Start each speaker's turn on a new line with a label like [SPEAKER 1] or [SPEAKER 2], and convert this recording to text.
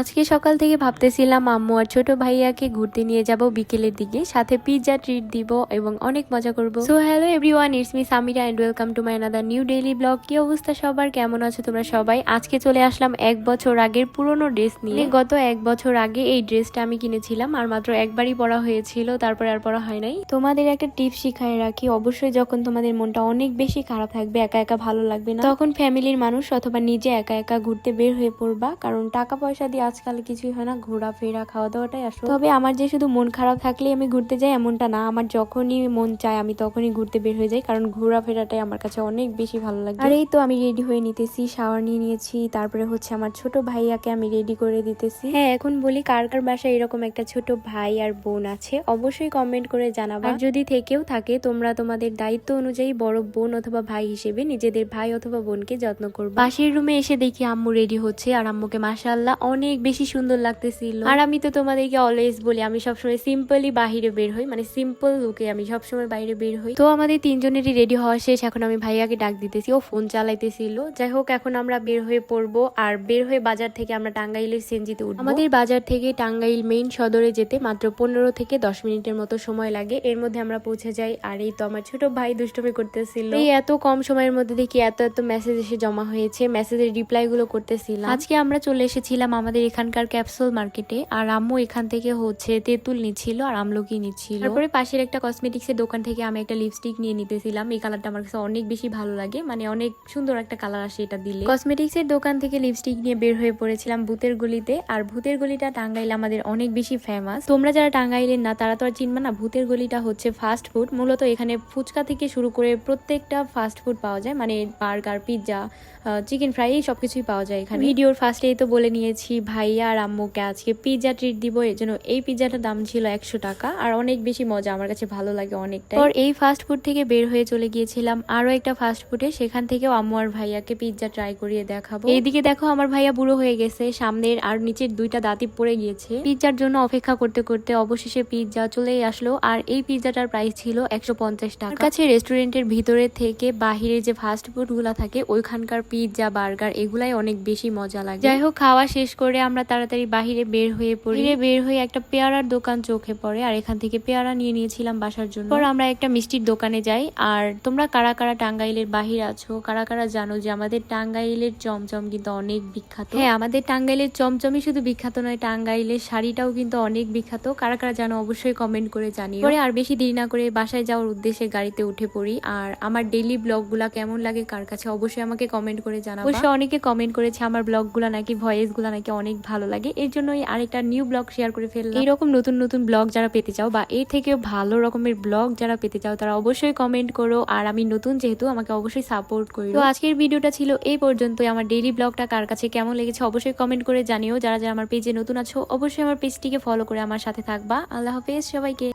[SPEAKER 1] আজকে সকাল থেকে ভাবতেছিলাম আম্মু আর ছোট ভাইয়াকে ঘুরতে নিয়ে যাব বিকেলের দিকে, সাথে পিৎজা ট্রিট দিব এবং অনেক মজা করব। So hello everyone, it's me Samira and welcome to my another new daily blog. কি অবস্থা সবার, কেমন আছো তোমরা সবাই? আজকে চলে আসলাম 1 বছর আগের পুরনো ড্রেস নিয়ে। গত 1 বছর আগে এই ড্রেসটা আমি কিনেছিলাম আর মাত্র একবারই পরা হয়েছিল, তারপরে আর পরা হয় নাই। তোমাদের একটা টিপস শিখায় রাখি, অবশ্যই যখন তোমাদের মনটা অনেক বেশি খারাপ থাকবে, একা একা ভালো লাগবে না, তখন ফ্যামিলির মানুষ অথবা নিজে একা একা ঘুরতে বের হয়ে পড়বা, কারণ টাকা পয়সা দিয়ে আজকাল কিছুই হয় না, ঘোরাফেরা খাওয়া দাওয়াটাই আসো। তবে আমার যে শুধু মন খারাপ থাকলে আমি ঘুরতে যাই এমনটা না, আমার যখনই মন চায় আমি তখনই ঘুরতে বের হয়ে যাই, কারণ ঘোরাফেরাটাই আমার কাছে অনেক বেশি ভালো লাগে। আর এই তো আমি রেডি হয়ে নিতেছি, শাওয়ার নিয়ে নিয়েছি, তারপরে হচ্ছে আমার ছোট ভাইয়াকে আমি রেডি করে দিতেছি। হ্যাঁ, এখন বলি কার কার বাসায় এরকম একটা ছোট ভাই আর বোন আছে, অবশ্যই কমেন্ট করে জানাবা। আর যদি থেকেও থাকে, তোমরা তোমাদের দায়িত্ব অনুযায়ী বড় বোন অথবা ভাই হিসেবে নিজেদের ভাই অথবা বোনকে যত্ন করবে। পাশের রুমে এসে দেখি আম্মু রেডি হচ্ছে, আর আম্মুকে মাশাআল্লাহ অনেক বেশি সুন্দর লাগতেছিল। আর আমি তো তোমাদেরকে অলওয়েজ বলি, আমি সবসময় সিম্পলি বাহিরে বের হই, মানে সিম্পল লুকে আমি সবসময় বাইরে বের হই। তো আমাদের তিনজনেরই রেডি হওয়া শেষ, এখন আমি ভাইয়াকে ডাক দিতেছি, ও ফোন চালাইতেছিল। যাই হোক, এখন আমরা বের হয়ে পড়বো, আর বের হয়ে বাজার থেকে আমরা টাঙ্গাইলের সেনজিতে উঠবো। আমাদের বাজার থেকে টাঙ্গাইল মেইন সদরে যেতে মাত্র 15 থেকে 10 মিনিটের মতো সময় লাগে, এর মধ্যে আমরা পৌঁছে যাই। আর এই তো আমার ছোট ভাই দুষ্টুমি করতেছিল, এই এত কম সময়ের মধ্যে দেখি এত এত মেসেজ এসে জমা হয়েছে, মেসেজের রিপ্লাই গুলো করতেছিলাম। আজকে আমরা চলে এসেছিলাম আমাদের এখানকার ক্যাপসুল মার্কেটে, আর আম্মু এখান থেকে হচ্ছে তেঁতুল নিচ্ছিল আর আমলকি নিচ্ছিল। তারপরে পাশের একটা কসমেটিক্স এর দোকান থেকে আমি একটা লিপস্টিক নিয়ে নিতেছিলাম, এই কালারটা আমার কাছে অনেক বেশি ভালো লাগে, মানে অনেক সুন্দর একটা কালার আসে এটা দিলে। কসমেটিক্স এর দোকান থেকে লিপস্টিক নিয়ে বের হয়ে পড়েছিলাম ভূতের গলিতে, আর ভূতের গলিটা টাঙ্গাইল আমাদের অনেক বেশি ফেমাস। তোমরা যারা টাঙ্গাইলের না তারা তো আর চিনবে না, ভূতের গলিটা হচ্ছে ফাস্ট ফুড, মূলত এখানে ফুচকা থেকে শুরু করে প্রত্যেকটা ফাস্ট ফুড পাওয়া যায়, মানে বার্গার, পিৎজা, চিকেন ফ্রাই, এই সবকিছুই পাওয়া যায় এখানে। ভিডিওর ফার্স্টেই তো বলে নিয়েছি ভাইয়া আর আম্মুকে আজকে পিৎজা ট্রিট দিব, এর জন্য এই পিৎজাটার দাম ছিল 100 টাকা, আর অনেক বেশি মজা, আমার কাছে ভালো লাগে অনেকটাই। পর এই ফাস্ট ফুড থেকে বের হয়ে চলে গিয়েছিলাম আরো একটা ফাস্ট ফুডে, সেখান থেকেও আম্মু আর ভাইয়াকে পিৎজা ট্রাই করিয়ে দেখাবো। এইদিকে দেখো আমার ভাইয়া বুড়ো হয়ে গেছে, সামনের আর নিচের দুইটা দাঁতই পড়ে গিয়েছে। পিৎজার জন্য অপেক্ষা করতে করতে অবশেষে পিৎজা চলেই আসলো, আর এই পিৎজাটার প্রাইস ছিল 150 টাকা। আমার কাছে রেস্টুরেন্টের ভিতরে থেকে বাহিরে যে ফাস্ট ফুড গুলা থাকে ওইখানকার পিৎজা, বার্গার এগুলাই অনেক বেশি মজা লাগে। যাই হোক, খাওয়া শেষ করে আমরা তাড়াতাড়ি বাহিরে বের হয়ে পড়ি। বের হয়ে একটা পেয়ারার দোকান চোখে পড়ে, আর এখান থেকে পেয়ারা নিয়ে নিয়েছিলাম বাসার জন্য। পর আমরা একটা মিষ্টির দোকানে যাই। আর তোমরা কারা কারা টাঙ্গাইলের বাহির আছো, কারা কারা জানো যে আমাদের টাঙ্গাইলের চমচম কিন্তু অনেক বিখ্যাত? হ্যাঁ, আমাদের টাঙ্গাইলের চমচমই শুধু বিখ্যাত নয়, টাঙ্গাইলের শাড়িটাও কিন্তু অনেক বিখ্যাত। কারা কারা জানো অবশ্যই কমেন্ট করে জানিও। পরে আর বেশি দেরি না করে বাসায় যাওয়ার উদ্দেশ্যে গাড়িতে উঠে পড়ি। আর আমার ডেইলি ব্লগ গুলা কেমন লাগে কার কাছে অবশ্যই আমাকে কমেন্ট করে জানাবো। অবশ্যই অনেকে কমেন্ট করেছে আমার ব্লগ গুলা নাকি, ভয়েস গুলা নাকি অনেক ভালো লাগে, এর জন্যই আরেকটা নিউ ব্লগ শেয়ার করে ফেললাম। এইরকম নতুন নতুন ব্লগ যারা পেতে চাও বা এর থেকেও ভালো রকমের ব্লগ যারা পেতে চাও তারা অবশ্যই কমেন্ট করো, আর আমি নতুন যেহেতু আমাকে অবশ্যই সাপোর্ট করো। তো আজকের ভিডিওটা ছিল এই পর্যন্তই। আমার ডেইলি ব্লগটা কার কাছে কেমন লেগেছে অবশ্যই কমেন্ট করে জানিও। যারা যারা আমার পেজে নতুন আছো অবশ্যই আমার পেজটিকে ফলো করে আমার সাথে থাকবা। আল্লাহ হাফেজ সবাইকে।